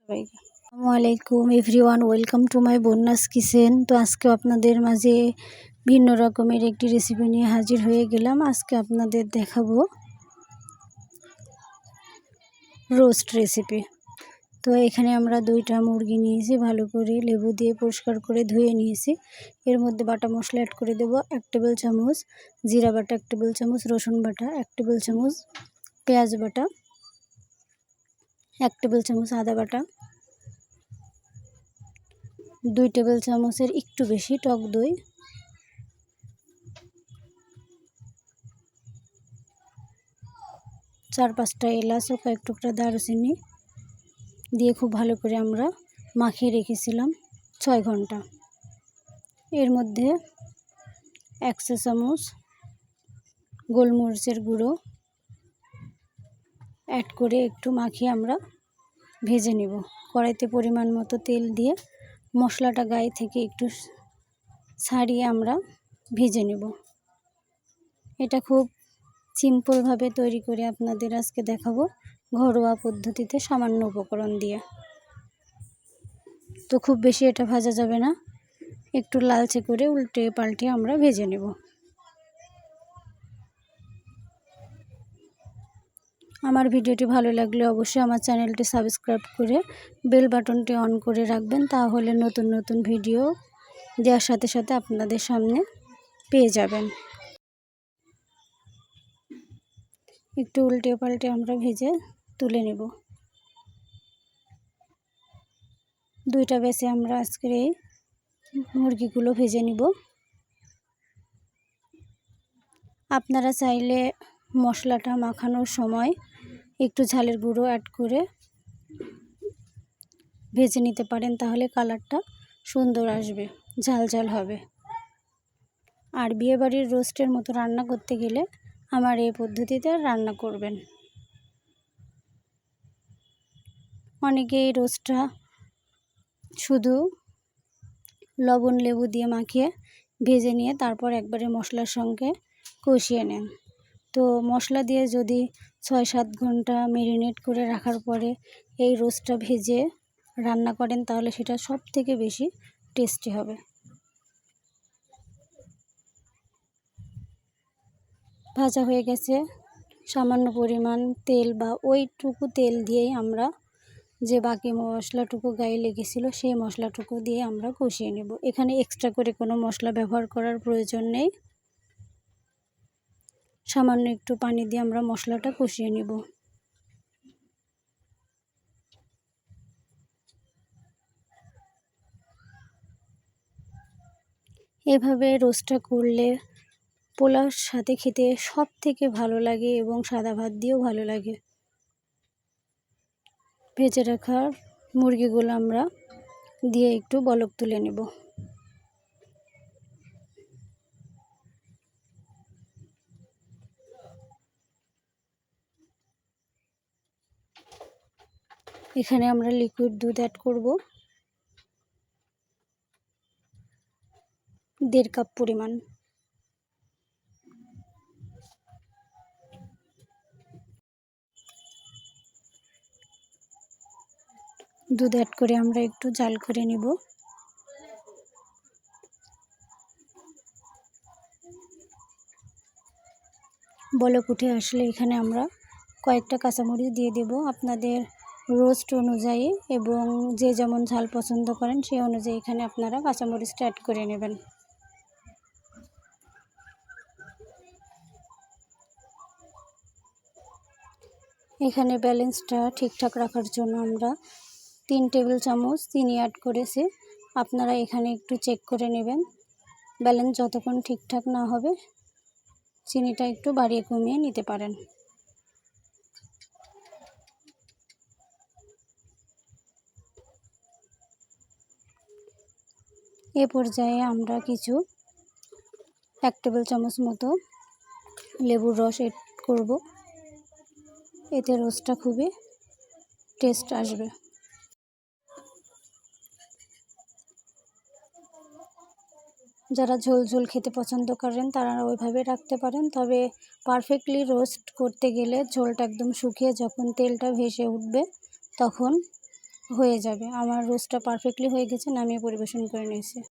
আসসালামু আলাইকুম everyone, welcome to my Bonya's kitchen. তো আজকে আপনাদের মাঝে ভিন্ন রকমের একটি রেসিপি নিয়ে হাজির হয়ে গেলাম। আজকে আপনাদের দেখাবো রোস্ট রেসিপি। তো এখানে আমরা 2টা মুরগি নিয়েছি, ভালো করে লেবু দিয়ে পরিষ্কার করে ধুয়ে নিয়েছি। এর মধ্যে বাটা মশলা অ্যাড করে দেব 1 টেবিল চামচ জিরা বাটা, 1 টেবিল চামচ রসুন বাটা, 1 টেবিল চামচ পেঁয়াজ বাটা, 1 টেবিল চামচ আদা বাটা, 2 টেবিল চামচের একটু বেশি টক দই, 4-5টা এলাচ ও কয়েক টুকরা দারুচিনি দিয়ে খুব ভালো করে আমরা মাখিয়ে রেখেছিলাম 6 ঘন্টা। এর মধ্যে 1 চা চামচ গোলমরিচের গুঁড়ো অ্যাড করে একটু মাখিয়ে আমরা ভেজে নেব। কড়াইতে পরিমাণ মতো তেল দিয়ে মশলাটা গায়ে থেকে একটু ছাড়িয়ে আমরা ভেজে নেব। এটা খুব সিম্পলভাবে তৈরি করে আপনাদের আজকে দেখাবো, ঘরোয়া পদ্ধতিতে সামান্য উপকরণ দিয়ে। তো খুব বেশি এটা ভাজা যাবে না, একটু লালচে করে উল্টে পাল্টে আমরা ভেজে নেব। আমার ভিডিওটি ভালো লাগলে অবশ্যই আমার চ্যানেলটি সাবস্ক্রাইব করে বেল বাটনটি অন করে রাখবেন, তাহলে নতুন নতুন ভিডিও দেওয়ার সাথে সাথে আপনাদের সামনে পেয়ে যাবেন। একটু উল্টে পাল্টে আমরা ভেজে তুলে নেব। 2টা বেছে আমরা আজকের এই মুরগিগুলো ভেজে নিব। আপনারা চাইলে মশলাটা মাখানোর সময় একটু ঝালের গুঁড়ো অ্যাড করে ভেজে নিতে পারেন, তাহলে কালারটা সুন্দর আসবে, ঝাল ঝাল হবে। আর বিয়েবাড়ির রোস্টের মতো রান্না করতে গেলে আমার এই পদ্ধতিতে রান্না করবেন। অনেকে এই রোস্টটা শুধু লবণ লেবু দিয়ে মাখিয়ে ভেজে নিয়ে তারপর একবারে মশলার সঙ্গে কষিয়ে নেন। তো মশলা দিয়ে যদি 6-7 ঘন্টা ম্যারিনেট করে রাখার পরে এই রোস্টটা ভেজে রান্না করেন, তাহলে সেটা সব থেকে বেশি টেস্টি হবে। ভাজা হয়ে গেছে, সামান্য পরিমাণ তেল বা ওইটুকু তেল দিয়েই আমরা যে বাকি মশলাটুকু গায়ে লেগেছিল সেই মশলাটুকু দিয়ে আমরা কষিয়ে নেব। এখানে এক্সট্রা করে কোনো মশলা ব্যবহার করার প্রয়োজন নেই। সামান্য একটু পানি দিয়ে আমরা মশলাটা কষিয়ে নেব। এভাবে রোস্টটা করলে পোলাওর সাথে খেতে সব থেকে ভালো লাগে এবং সাদা ভাত দিয়েও ভালো লাগে। ভেজে রাখা মুরগিগুলো আমরা দিয়ে একটু বলক তুলে নেব। এখানে আমরা লিকুইড দুধ অ্যাড করব 1.5 কাপ পরিমাণ। দুধ অ্যাড করে আমরা একটু জাল করে নেব। বলক উঠে আসলে এখানে আমরা কয়েকটা কাঁচামরিচ দিয়ে দেব আপনাদের রোস্ট অনুযায়ী, এবং যে যেমন ঝাল পছন্দ করেন সেই অনুযায়ী এখানে আপনারা কাঁচামরিচটা অ্যাড করে নেবেন। এখানে ব্যালেন্সটা ঠিকঠাক রাখার জন্য আমরা 3 টেবিল চামচ চিনি অ্যাড করেছি। আপনারা এখানে একটু চেক করে নেবেন, ব্যালেন্স যতক্ষণ ঠিকঠাক না হবে চিনিটা একটু বাড়িয়ে কমিয়ে নিতে পারেন। এ পর্যায়ে আমরা কিছু 1 টেবিল চামচ মতো লেবুর রস অ্যাড করব, এতে রোস্টটা খুবই টেস্ট আসবে। যারা ঝোল ঝোল খেতে পছন্দ করেন তারা ওইভাবে রাখতে পারেন, তবে পারফেক্টলি রোস্ট করতে গেলে ঝোলটা একদম শুকিয়ে যখন তেলটা ভেসে উঠবে তখন হয়ে যাবে। আমার রোস্টটা পারফেক্টলি হয়ে গেছে, নামিয়ে পরিবেশন করে নিয়েছি।